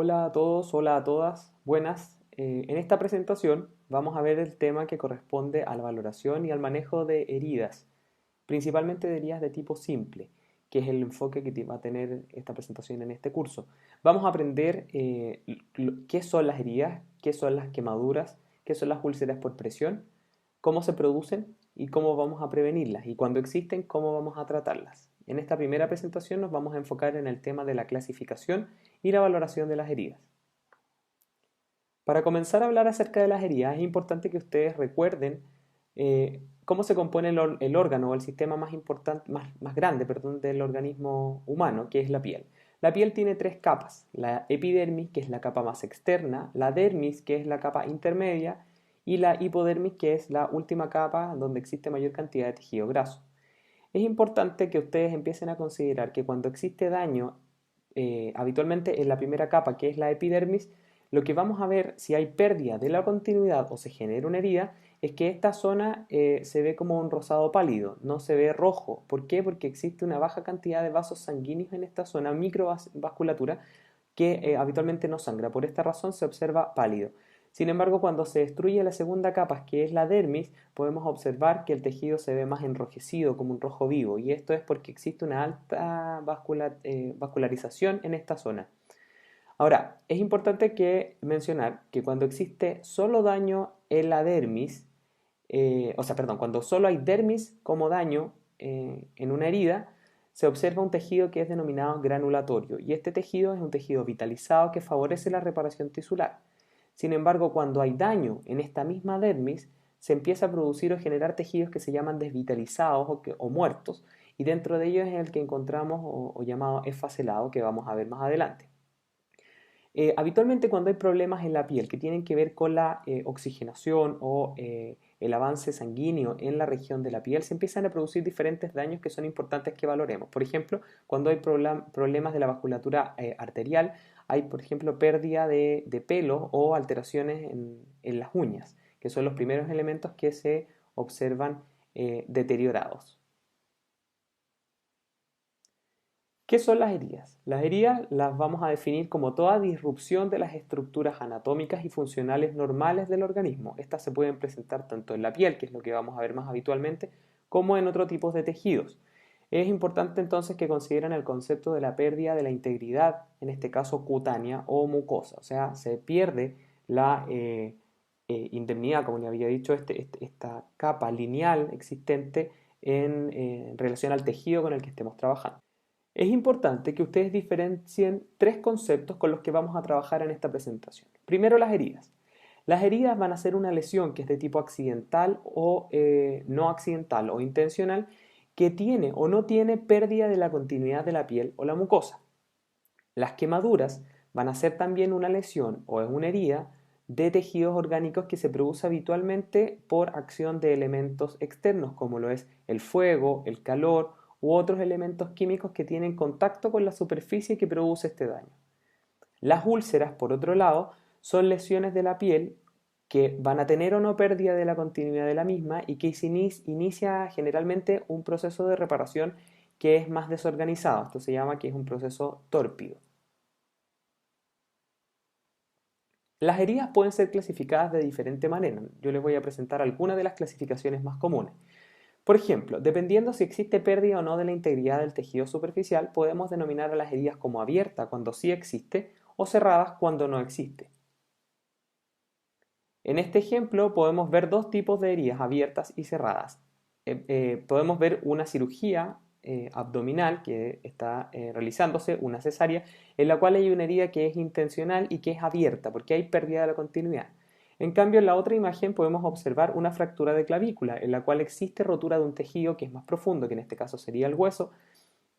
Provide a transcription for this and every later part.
Hola a todos, hola a todas, buenas. En esta presentación vamos a ver el tema que corresponde a la valoración y al manejo de heridas, principalmente de heridas de tipo simple, que es el enfoque que va a tener esta presentación en este curso. Vamos a aprender qué son las heridas, qué son las quemaduras, qué son las úlceras por presión, cómo se producen y cómo vamos a prevenirlas y cuando existen, cómo vamos a tratarlas. En esta primera presentación nos vamos a enfocar en el tema de la clasificación y la valoración de las heridas. Para comenzar a hablar acerca de las heridas, es importante que ustedes recuerden cómo se compone el órgano o el sistema más importante, más grande, perdón, del organismo humano, que es la piel. La piel tiene tres capas: la epidermis, que es la capa más externa, la dermis, que es la capa intermedia, y la hipodermis, que es la última capa donde existe mayor cantidad de tejido graso. Es importante que ustedes empiecen a considerar que cuando existe daño, habitualmente en la primera capa, que es la epidermis, lo que vamos a ver si hay pérdida de la continuidad o se genera una herida es que esta zona se ve como un rosado pálido, no se ve rojo. ¿Por qué? Porque existe una baja cantidad de vasos sanguíneos en esta zona, microvasculatura, que habitualmente no sangra. Por esta razón se observa pálido. Sin embargo, cuando se destruye la segunda capa, que es la dermis, podemos observar que el tejido se ve más enrojecido, como un rojo vivo, y esto es porque existe una alta vascularización en esta zona. Ahora, es importante mencionar que cuando existe solo daño en la dermis, cuando solo hay dermis como daño en una herida, se observa un tejido que es denominado granulatorio, y este tejido es un tejido vitalizado que favorece la reparación tisular. Sin embargo, cuando hay daño en esta misma dermis, se empieza a producir o generar tejidos que se llaman desvitalizados o muertos, y dentro de ellos es el que encontramos o llamado esfacelado, que vamos a ver más adelante. Habitualmente cuando hay problemas en la piel que tienen que ver con la oxigenación o el avance sanguíneo en la región de la piel, se empiezan a producir diferentes daños que son importantes que valoremos. Por ejemplo, cuando hay problemas de la vasculatura arterial, hay, por ejemplo, pérdida de pelo o alteraciones en las uñas, que son los primeros elementos que se observan deteriorados. ¿Qué son las heridas? Las heridas las vamos a definir como toda disrupción de las estructuras anatómicas y funcionales normales del organismo. Estas se pueden presentar tanto en la piel, que es lo que vamos a ver más habitualmente, como en otros tipos de tejidos. Es importante entonces que consideren el concepto de la pérdida de la integridad, en este caso cutánea o mucosa, o sea, se pierde la indemnidad, como le había dicho, esta capa lineal existente en relación al tejido con el que estemos trabajando. Es importante que ustedes diferencien tres conceptos con los que vamos a trabajar en esta presentación. Primero, las heridas. Las heridas van a ser una lesión que es de tipo accidental o no accidental o intencional, que tiene o no tiene pérdida de la continuidad de la piel o la mucosa. Las quemaduras van a ser también una lesión o es una herida de tejidos orgánicos que se produce habitualmente por acción de elementos externos, como lo es el fuego, el calor u otros elementos químicos que tienen contacto con la superficie que produce este daño. Las úlceras, por otro lado, son lesiones de la piel que van a tener o no pérdida de la continuidad de la misma y que se inicia generalmente un proceso de reparación que es más desorganizado. Esto se llama que es un proceso tórpido. Las heridas pueden ser clasificadas de diferente manera. Yo les voy a presentar algunas de las clasificaciones más comunes. Por ejemplo, dependiendo si existe pérdida o no de la integridad del tejido superficial, podemos denominar a las heridas como abiertas cuando sí existe o cerradas cuando no existe. En este ejemplo podemos ver dos tipos de heridas, abiertas y cerradas. Podemos ver una cirugía abdominal que está realizándose, una cesárea, en la cual hay una herida que es intencional y que es abierta porque hay pérdida de la continuidad. En cambio, en la otra imagen podemos observar una fractura de clavícula, en la cual existe rotura de un tejido que es más profundo, que en este caso sería el hueso,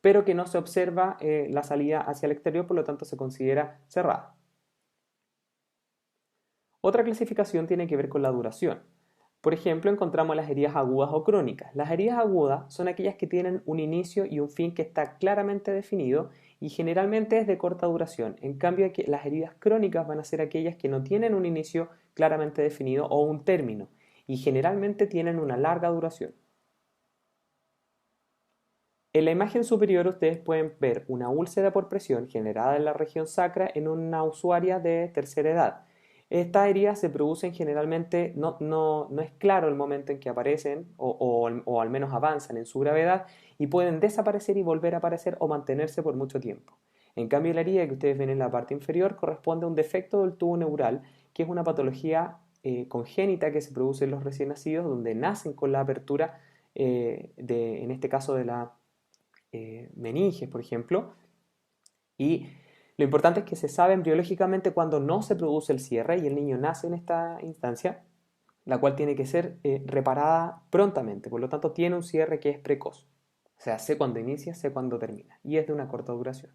pero que no se observa la salida hacia el exterior, por lo tanto se considera cerrada. Otra clasificación tiene que ver con la duración. Por ejemplo, encontramos las heridas agudas o crónicas. Las heridas agudas son aquellas que tienen un inicio y un fin que está claramente definido y generalmente es de corta duración. En cambio, las heridas crónicas van a ser aquellas que no tienen un inicio claramente definido o un término y generalmente tienen una larga duración. En la imagen superior ustedes pueden ver una úlcera por presión generada en la región sacra en una usuaria de tercera edad. Estas heridas se producen generalmente, no es claro el momento en que aparecen o al menos avanzan en su gravedad y pueden desaparecer y volver a aparecer o mantenerse por mucho tiempo. En cambio, la herida que ustedes ven en la parte inferior corresponde a un defecto del tubo neural, que es una patología congénita que se produce en los recién nacidos, donde nacen con la apertura, en este caso de la meninges, por ejemplo, y lo importante es que se sabe embriológicamente cuando no se produce el cierre y el niño nace en esta instancia, la cual tiene que ser reparada prontamente, por lo tanto tiene un cierre que es precoz, o sea, sé cuándo inicia, sé cuándo termina, y es de una corta duración.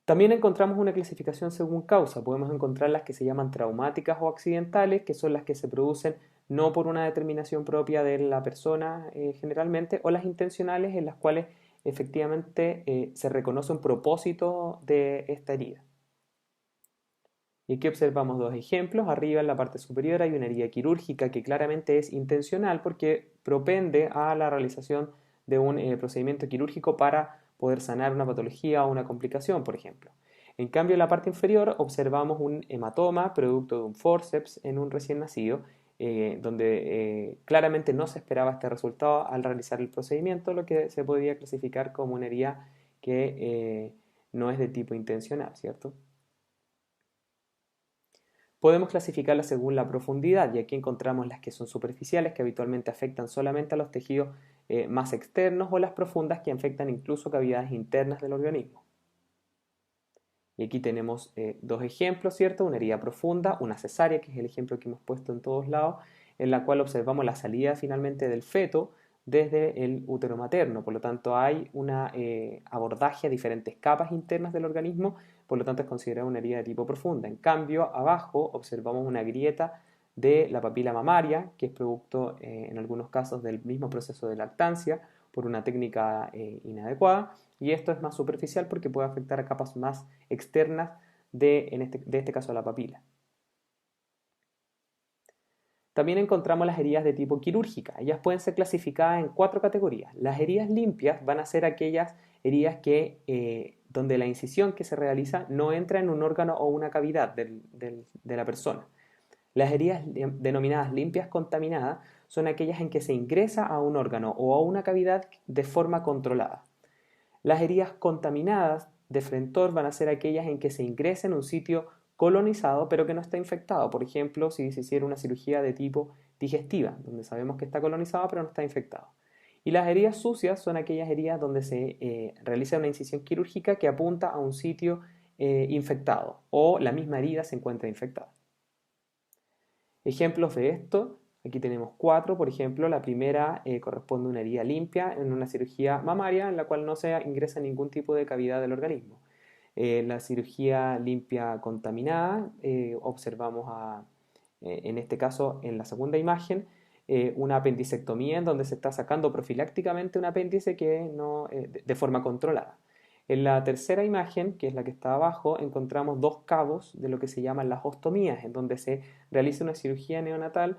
También encontramos una clasificación según causa. Podemos encontrar las que se llaman traumáticas o accidentales, que son las que se producen no por una determinación propia de la persona generalmente, o las intencionales en las cuales efectivamente se reconoce un propósito de esta herida. Y aquí observamos dos ejemplos. Arriba en la parte superior hay una herida quirúrgica que claramente es intencional porque propende a la realización de un procedimiento quirúrgico para poder sanar una patología o una complicación, por ejemplo. En cambio, en la parte inferior observamos un hematoma producto de un forceps en un recién nacido, donde claramente no se esperaba este resultado al realizar el procedimiento, lo que se podría clasificar como una herida que no es de tipo intencional, ¿cierto? Podemos clasificarlas según la profundidad y aquí encontramos las que son superficiales, que habitualmente afectan solamente a los tejidos más externos, o las profundas, que afectan incluso cavidades internas del organismo. Y aquí tenemos dos ejemplos, ¿cierto? Una herida profunda, una cesárea, que es el ejemplo que hemos puesto en todos lados, en la cual observamos la salida finalmente del feto desde el útero materno. Por lo tanto, hay un abordaje a diferentes capas internas del organismo, por lo tanto es considerada una herida de tipo profunda. En cambio, abajo observamos una grieta de la papila mamaria, que es producto en algunos casos del mismo proceso de lactancia por una técnica inadecuada, y esto es más superficial porque puede afectar a capas más externas de este caso la papila. También encontramos las heridas de tipo quirúrgica. Ellas pueden ser clasificadas en cuatro categorías. Las heridas limpias van a ser aquellas heridas donde la incisión que se realiza no entra en un órgano o una cavidad de la persona. Las heridas denominadas limpias contaminadas son aquellas en que se ingresa a un órgano o a una cavidad de forma controlada. Las heridas contaminadas de Frentor van a ser aquellas en que se ingresa en un sitio colonizado pero que no está infectado. Por ejemplo, si se hiciera una cirugía de tipo digestiva, donde sabemos que está colonizado pero no está infectado. Y las heridas sucias son aquellas heridas donde se realiza una incisión quirúrgica que apunta a un sitio infectado o la misma herida se encuentra infectada. Ejemplos de esto, aquí tenemos cuatro. Por ejemplo, la primera corresponde a una herida limpia en una cirugía mamaria en la cual no se ingresa ningún tipo de cavidad del organismo. La cirugía limpia contaminada, observamos en este caso en la segunda imagen, una apendicectomía en donde se está sacando profilácticamente un apéndice que no, de forma controlada. En la tercera imagen, que es la que está abajo, encontramos dos cabos de lo que se llaman las ostomías, en donde se realiza una cirugía neonatal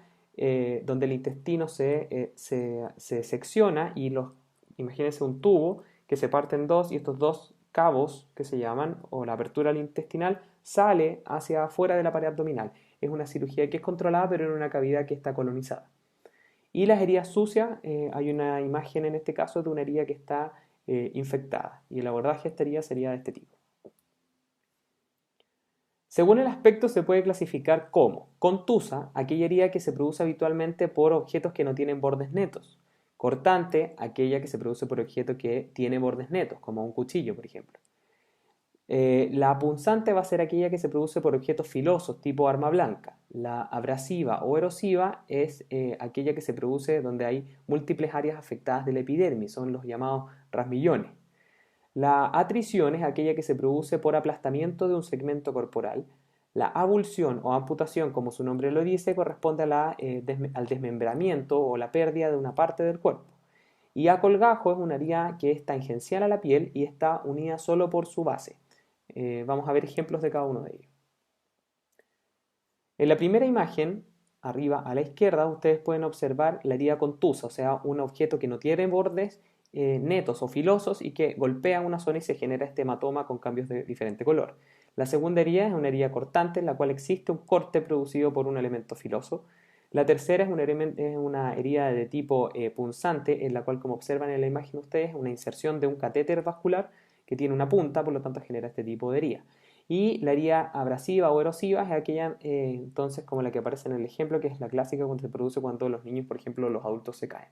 donde el intestino se secciona y imagínense un tubo que se parte en dos y estos dos cabos que se llaman, o la apertura intestinal, sale hacia afuera de la pared abdominal. Es una cirugía que es controlada pero en una cavidad que está colonizada. Y las heridas sucias, hay una imagen en este caso de una herida que está infectada y el abordaje de esta herida sería de este tipo. Según el aspecto se puede clasificar como contusa, aquella herida que se produce habitualmente por objetos que no tienen bordes netos. Cortante, aquella que se produce por objeto que tiene bordes netos, como un cuchillo, por ejemplo. La punzante va a ser aquella que se produce por objetos filosos, tipo arma blanca. La abrasiva o erosiva es aquella que se produce donde hay múltiples áreas afectadas de la epidermis, son los llamados rasmillones. La atrición es aquella que se produce por aplastamiento de un segmento corporal. La avulsión o amputación, como su nombre lo dice, corresponde al desmembramiento o la pérdida de una parte del cuerpo. Y a colgajo es una herida que es tangencial a la piel y está unida solo por su base. Vamos a ver ejemplos de cada uno de ellos. En la primera imagen arriba a la izquierda, ustedes pueden observar la herida contusa, o sea, un objeto que no tiene bordes netos o filosos y que golpea una zona y se genera este hematoma con cambios de diferente color. La segunda herida es una herida cortante en la cual existe un corte producido por un elemento filoso. La tercera es una herida de tipo punzante en la cual, como observan en la imagen ustedes, es una inserción de un catéter vascular que tiene una punta, por lo tanto genera este tipo de herida. Y la herida abrasiva o erosiva es aquella, entonces, como la que aparece en el ejemplo, que es la clásica cuando se produce cuando los niños, por ejemplo, los adultos se caen.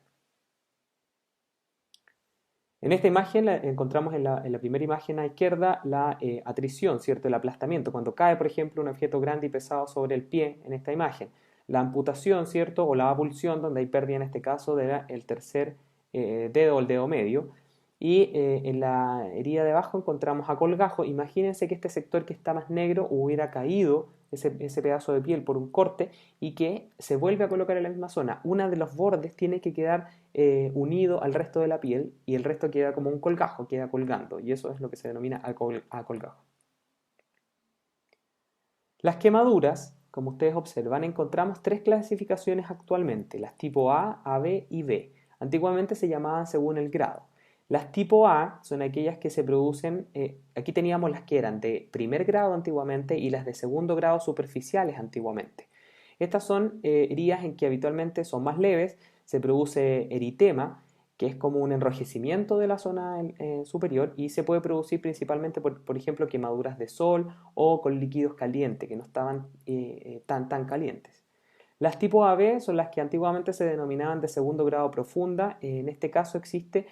En esta imagen encontramos en la primera imagen a la izquierda la atrición, ¿cierto? El aplastamiento, cuando cae, por ejemplo, un objeto grande y pesado sobre el pie en esta imagen. La amputación, ¿cierto? O la avulsión, donde hay pérdida en este caso del tercer dedo o el dedo medio. Y en la herida de abajo encontramos a colgajo. Imagínense que este sector que está más negro hubiera caído ese pedazo de piel por un corte y que se vuelve a colocar en la misma zona. Uno de los bordes tiene que quedar unido al resto de la piel y el resto queda como un colgajo, queda colgando. Y eso es lo que se denomina colgajo. Las quemaduras, como ustedes observan, encontramos tres clasificaciones actualmente, las tipo A, AB y B. Antiguamente se llamaban según el grado. Las tipo A son aquellas que se producen, aquí teníamos las que eran de primer grado antiguamente y las de segundo grado superficiales antiguamente. Estas son heridas en que habitualmente son más leves, se produce eritema, que es como un enrojecimiento de la zona superior y se puede producir principalmente por ejemplo, quemaduras de sol o con líquidos calientes, que no estaban tan calientes. Las tipo AB son las que antiguamente se denominaban de segundo grado profunda. En este caso existe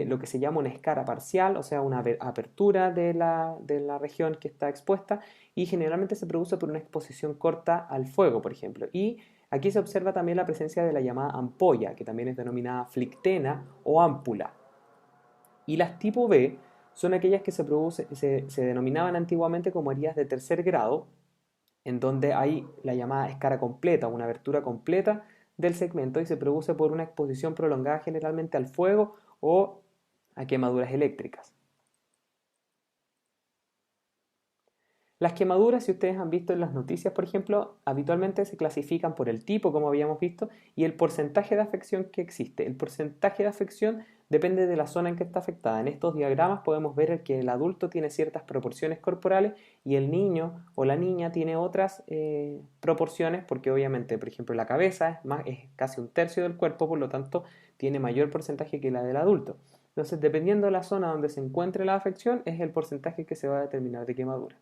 lo que se llama una escara parcial, o sea, una apertura de la región que está expuesta y generalmente se produce por una exposición corta al fuego, por ejemplo. Y aquí se observa también la presencia de la llamada ampolla, que también es denominada flictena o ámpula. Y las tipo B son aquellas que se denominaban antiguamente como heridas de tercer grado, en donde hay la llamada escara completa, una abertura completa del segmento y se produce por una exposición prolongada generalmente al fuego o a quemaduras eléctricas. Las quemaduras, si ustedes han visto en las noticias, por ejemplo, habitualmente se clasifican por el tipo, como habíamos visto, y el porcentaje de afección que existe. El porcentaje de afección depende de la zona en que está afectada. En estos diagramas podemos ver que el adulto tiene ciertas proporciones corporales y el niño o la niña tiene otras proporciones, porque obviamente, por ejemplo, la cabeza es casi un tercio del cuerpo, por lo tanto, tiene mayor porcentaje que la del adulto. Entonces, dependiendo de la zona donde se encuentre la afección, es el porcentaje que se va a determinar de quemadura.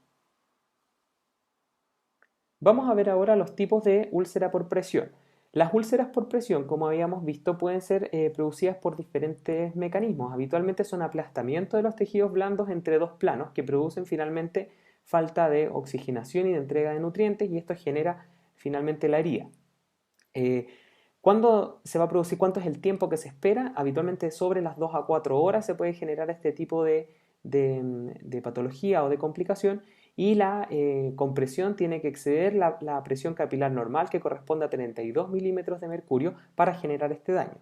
Vamos a ver ahora los tipos de úlcera por presión. Las úlceras por presión, como habíamos visto, pueden ser producidas por diferentes mecanismos. Habitualmente son aplastamientos de los tejidos blandos entre dos planos que producen finalmente falta de oxigenación y de entrega de nutrientes y esto genera finalmente la herida. ¿Cuándo se va a producir? ¿Cuánto es el tiempo que se espera? Habitualmente sobre las 2 a 4 horas se puede generar este tipo de patología o de complicación y la compresión tiene que exceder la presión capilar normal que corresponde a 32 milímetros de mercurio para generar este daño.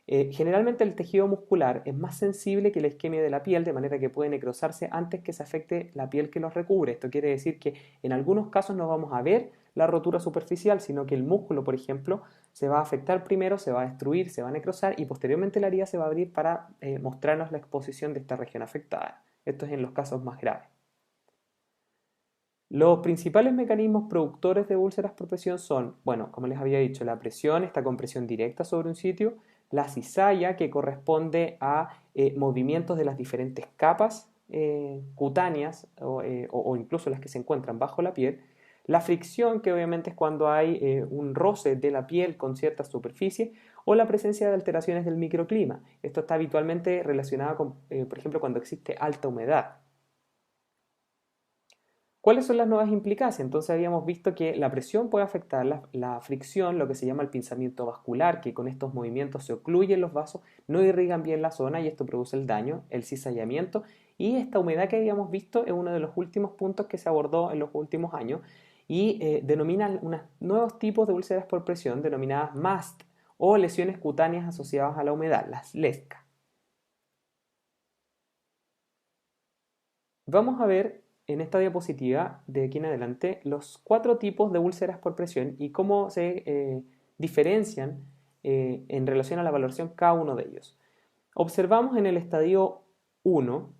Generalmente el tejido muscular es más sensible que la isquemia de la piel, de manera que puede necrosarse antes que se afecte la piel que los recubre. Esto quiere decir que en algunos casos no vamos a ver la rotura superficial, sino que el músculo, por ejemplo, se va a afectar primero, se va a destruir, se va a necrosar y posteriormente la herida se va a abrir para mostrarnos la exposición de esta región afectada. Esto es en los casos más graves. Los principales mecanismos productores de úlceras por presión son, bueno, como les había dicho, la presión, esta compresión directa sobre un sitio, la cizalla, que corresponde a movimientos de las diferentes capas cutáneas o incluso las que se encuentran bajo la piel, la fricción, que obviamente es cuando hay un roce de la piel con cierta superficie, o la presencia de alteraciones del microclima. Esto está habitualmente relacionado con, por ejemplo, cuando existe alta humedad. ¿Cuáles son las nuevas implicancias? Entonces habíamos visto que la presión puede afectar la fricción, lo que se llama el pinzamiento vascular, que con estos movimientos se ocluyen los vasos, no irrigan bien la zona y esto produce el daño, el cizallamiento y esta humedad que habíamos visto es uno de los últimos puntos que se abordó en los últimos años y denomina unos nuevos tipos de úlceras por presión denominadas MAST o lesiones cutáneas asociadas a la humedad, las LESCA. Vamos a ver en esta diapositiva de aquí en adelante los 4 tipos de úlceras por presión y cómo se diferencian en relación a la valoración cada uno de ellos. Observamos en el estadio 1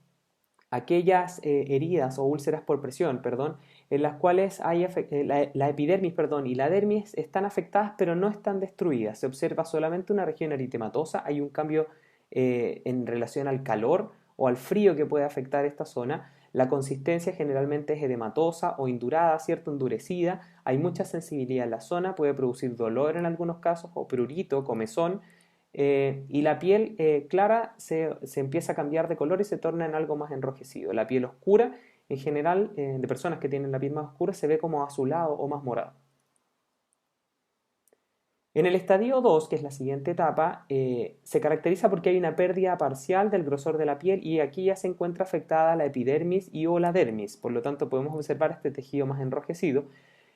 aquellas heridas o úlceras por presión, perdón, en las cuales hay la epidermis, perdón, y la dermis están afectadas pero no están destruidas. Se observa solamente una región eritematosa, hay un cambio en relación al calor o al frío que puede afectar esta zona. La consistencia generalmente es edematosa o indurada, ¿cierto? Endurecida. Hay mucha sensibilidad en la zona, puede producir dolor en algunos casos o prurito, comezón. Y la piel clara se empieza a cambiar de color y se torna en algo más enrojecido. La piel oscura, en general, de personas que tienen la piel más oscura, se ve como azulado o más morado. En el estadio 2, que es la siguiente etapa, se caracteriza porque hay una pérdida parcial del grosor de la piel y aquí ya se encuentra afectada la epidermis y o la dermis, por lo tanto podemos observar este tejido más enrojecido.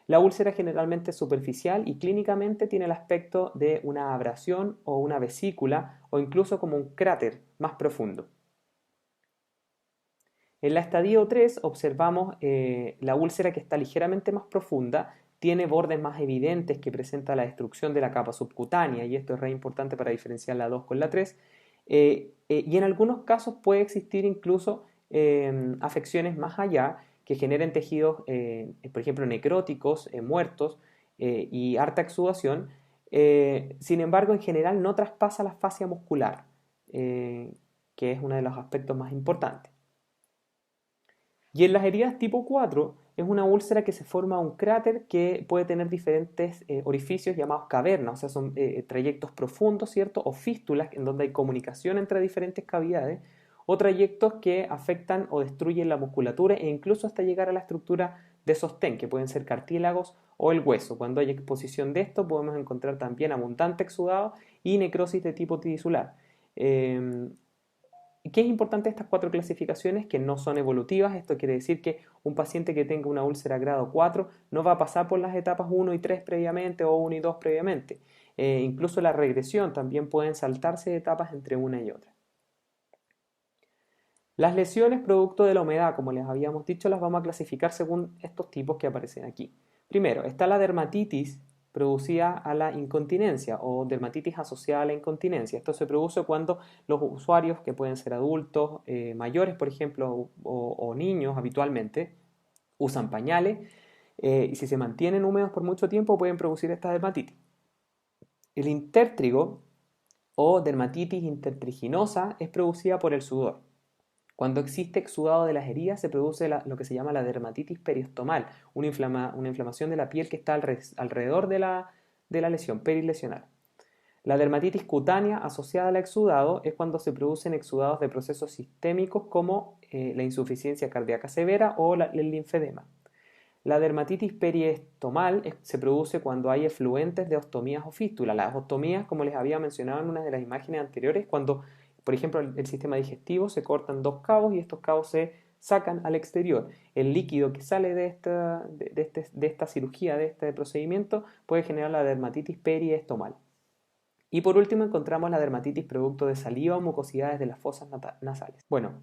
La úlcera generalmente es superficial y clínicamente tiene el aspecto de una abrasión o una vesícula o incluso como un cráter más profundo. En la estadio 3 observamos la úlcera que está ligeramente más profunda, tiene bordes más evidentes que presenta la destrucción de la capa subcutánea y esto es re importante para diferenciar la 2 con la 3 y en algunos casos puede existir incluso afecciones más allá que generen tejidos, por ejemplo, necróticos, muertos y harta exudación. Sin embargo, en general no traspasa la fascia muscular, que es uno de los aspectos más importantes. Y en las heridas tipo 4 es una úlcera que se forma un cráter que puede tener diferentes orificios llamados cavernas, o sea, son trayectos profundos, ¿cierto? O fístulas en donde hay comunicación entre diferentes cavidades, o trayectos que afectan o destruyen la musculatura e incluso hasta llegar a la estructura de sostén, que pueden ser cartílagos o el hueso. Cuando hay exposición de esto podemos encontrar también abundante exudado y necrosis de tipo tisular. ¿Qué es importante de estas 4 clasificaciones? Que no son evolutivas. Esto quiere decir que un paciente que tenga una úlcera grado 4 no va a pasar por las etapas 1 y 3 previamente o 1 y 2 previamente. Incluso la regresión también pueden saltarse de etapas entre una y otra. Las lesiones producto de la humedad, como les habíamos dicho, las vamos a clasificar según estos tipos que aparecen aquí. Primero, está la dermatitis producida a la incontinencia o dermatitis asociada a la incontinencia. Esto se produce cuando los usuarios, que pueden ser adultos, mayores, por ejemplo, o niños habitualmente, usan pañales y si se mantienen húmedos por mucho tiempo pueden producir esta dermatitis. El intértrigo o dermatitis intertriginosa es producida por el sudor. Cuando existe exudado de las heridas se produce lo que se llama la dermatitis periostomal, una inflamación de la piel que está alrededor de la lesión perilesional. La dermatitis cutánea asociada al exudado es cuando se producen exudados de procesos sistémicos como la insuficiencia cardíaca severa o el linfedema. La dermatitis periestomal se produce cuando hay efluentes de ostomías o fístulas. Las ostomías, como les había mencionado en una de las imágenes anteriores, cuando, por ejemplo, el sistema digestivo se cortan 2 cabos y estos cabos se sacan al exterior. El líquido que sale de esta cirugía, de este procedimiento, puede generar la dermatitis periestomal. Y por último encontramos la dermatitis producto de saliva o mucosidades de las fosas nasales. Bueno,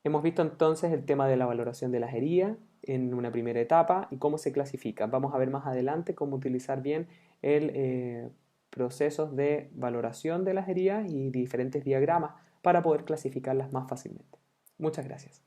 hemos visto entonces el tema de la valoración de las heridas en una primera etapa y cómo se clasifica. Vamos a ver más adelante cómo utilizar bien el procesos de valoración de las heridas y diferentes diagramas para poder clasificarlas más fácilmente. Muchas gracias.